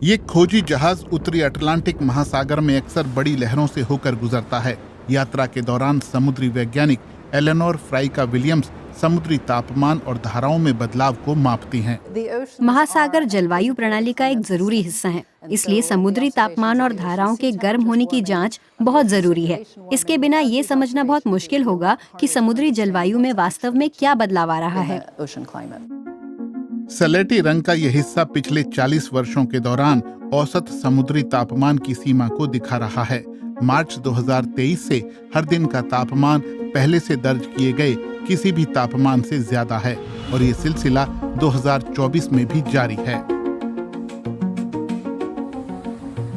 ये खोजी जहाज उत्तरी अटलांटिक महासागर में अक्सर बड़ी लहरों से होकर गुजरता है। यात्रा के दौरान समुद्री वैज्ञानिक एलेनोर फ्राइका विलियम्स समुद्री तापमान और धाराओं में बदलाव को मापती हैं। महासागर जलवायु प्रणाली का एक जरूरी हिस्सा है, इसलिए समुद्री तापमान और धाराओं के गर्म होने की जांच बहुत जरूरी है। इसके बिना ये समझना बहुत मुश्किल होगा कि समुद्री जलवायु में वास्तव में क्या बदलाव आ रहा है। सलेटी रंग का यह हिस्सा पिछले 40 वर्षों के दौरान औसत समुद्री तापमान की सीमा को दिखा रहा है। मार्च 2023 से हर दिन का तापमान पहले से दर्ज किए गए किसी भी तापमान से ज्यादा है और ये सिलसिला 2024 में भी जारी है।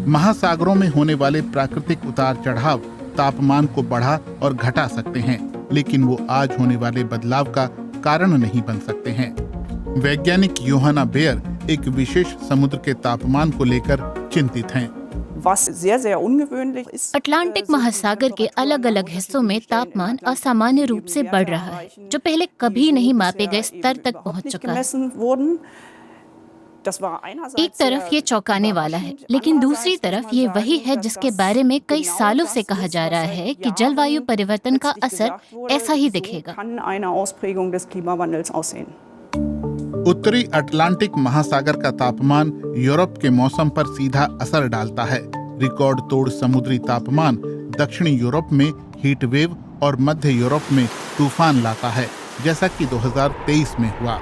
महासागरों में होने वाले प्राकृतिक उतार चढ़ाव तापमान को बढ़ा और घटा सकते हैं, लेकिन वो आज होने वाले बदलाव का कारण नहीं बन सकते हैं। वैज्ञानिक योहाना बेयर एक विशेष समुद्र के तापमान को लेकर चिंतित हैं। अटलांटिक महासागर के अलग अलग हिस्सों में तापमान असामान्य रूप से बढ़ रहा है, जो पहले कभी नहीं मापे गए स्तर तक पहुंच चुका है। एक तरफ ये चौंकाने वाला है, लेकिन दूसरी तरफ ये वही है जिसके बारे में कई सालों से कहा जा रहा है कि जलवायु परिवर्तन का असर ऐसा ही दिखेगा। उत्तरी अटलांटिक महासागर का तापमान यूरोप के मौसम पर सीधा असर डालता है। रिकॉर्ड तोड़ समुद्री तापमान दक्षिणी यूरोप में हीट वेव और मध्य यूरोप में तूफान लाता है, जैसा कि 2023 में हुआ।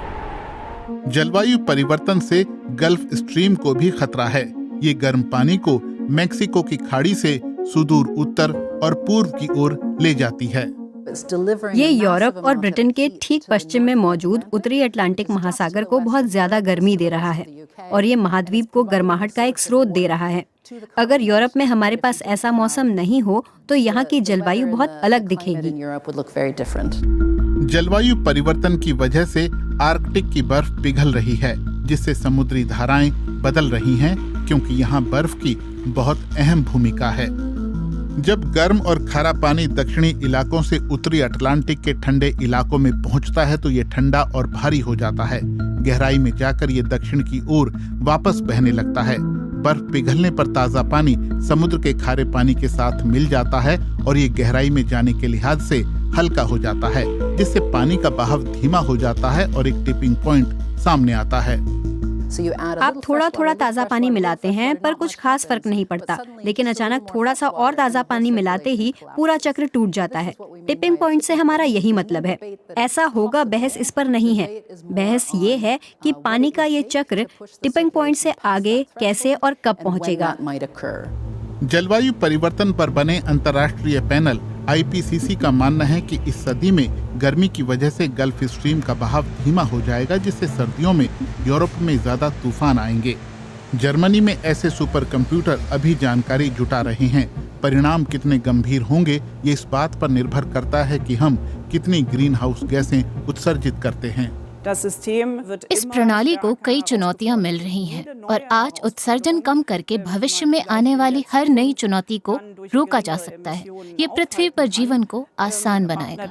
जलवायु परिवर्तन से गल्फ स्ट्रीम को भी खतरा है। ये गर्म पानी को मेक्सिको की खाड़ी से सुदूर उत्तर और पूर्व की ओर ले जाती है। ये यूरोप और ब्रिटेन के ठीक पश्चिम में मौजूद उत्तरी अटलांटिक महासागर को बहुत ज्यादा गर्मी दे रहा है और ये महाद्वीप को गर्माहट का एक स्रोत दे रहा है। अगर यूरोप में हमारे पास ऐसा मौसम नहीं हो तो यहाँ की जलवायु बहुत अलग दिखेगी। जलवायु परिवर्तन की वजह से आर्कटिक की बर्फ पिघल रही है, जिससे समुद्री धाराएं बदल रही हैं, क्योंकि यहाँ बर्फ की बहुत अहम भूमिका है। जब गर्म और खारा पानी दक्षिणी इलाकों से उत्तरी अटलांटिक के ठंडे इलाकों में पहुंचता है तो ये ठंडा और भारी हो जाता है। गहराई में जाकर ये दक्षिण की ओर वापस बहने लगता है। बर्फ पिघलने पर ताजा पानी समुद्र के खारे पानी के साथ मिल जाता है और ये गहराई में जाने के लिहाज से हल्का हो जाता है, जिससे पानी का बहाव धीमा हो जाता है और एक टिपिंग पॉइंट सामने आता है। आप थोड़ा थोड़ा ताज़ा पानी मिलाते हैं पर कुछ खास फर्क नहीं पड़ता, लेकिन अचानक थोड़ा सा और ताज़ा पानी मिलाते ही पूरा चक्र टूट जाता है। टिपिंग पॉइंट से हमारा यही मतलब है। ऐसा होगा, बहस इस पर नहीं है। बहस ये है कि पानी का ये चक्र टिपिंग पॉइंट से आगे कैसे और कब पहुंचेगा। जलवायु परिवर्तन पर बने अंतर्राष्ट्रीय पैनल IPCC का मानना है कि इस सदी में गर्मी की वजह से गल्फ स्ट्रीम का बहाव धीमा हो जाएगा, जिससे सर्दियों में यूरोप में ज्यादा तूफान आएंगे। जर्मनी में ऐसे सुपर कंप्यूटर अभी जानकारी जुटा रहे हैं। परिणाम कितने गंभीर होंगे ये इस बात पर निर्भर करता है कि हम कितनी ग्रीन हाउस गैसें उत्सर्जित करते हैं। इस प्रणाली को कई चुनौतियां मिल रही हैं और आज उत्सर्जन कम करके भविष्य में आने वाली हर नई चुनौती को रोका जा सकता है। ये पृथ्वी पर जीवन को आसान बनाएगा।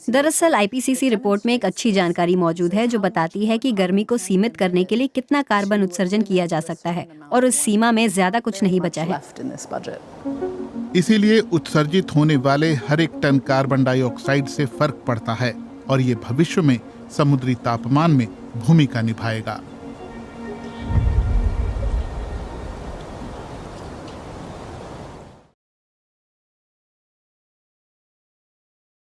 दरअसल IPCC रिपोर्ट में एक अच्छी जानकारी मौजूद है जो बताती है कि गर्मी को सीमित करने के लिए कितना कार्बन उत्सर्जन किया जा सकता है और उस सीमा में ज्यादा कुछ नहीं बचा है। इसीलिए उत्सर्जित होने वाले हर एक टन कार्बन डाइऑक्साइड से फर्क पड़ता है और ये भविष्य में समुद्री तापमान में भूमिका निभाएगा।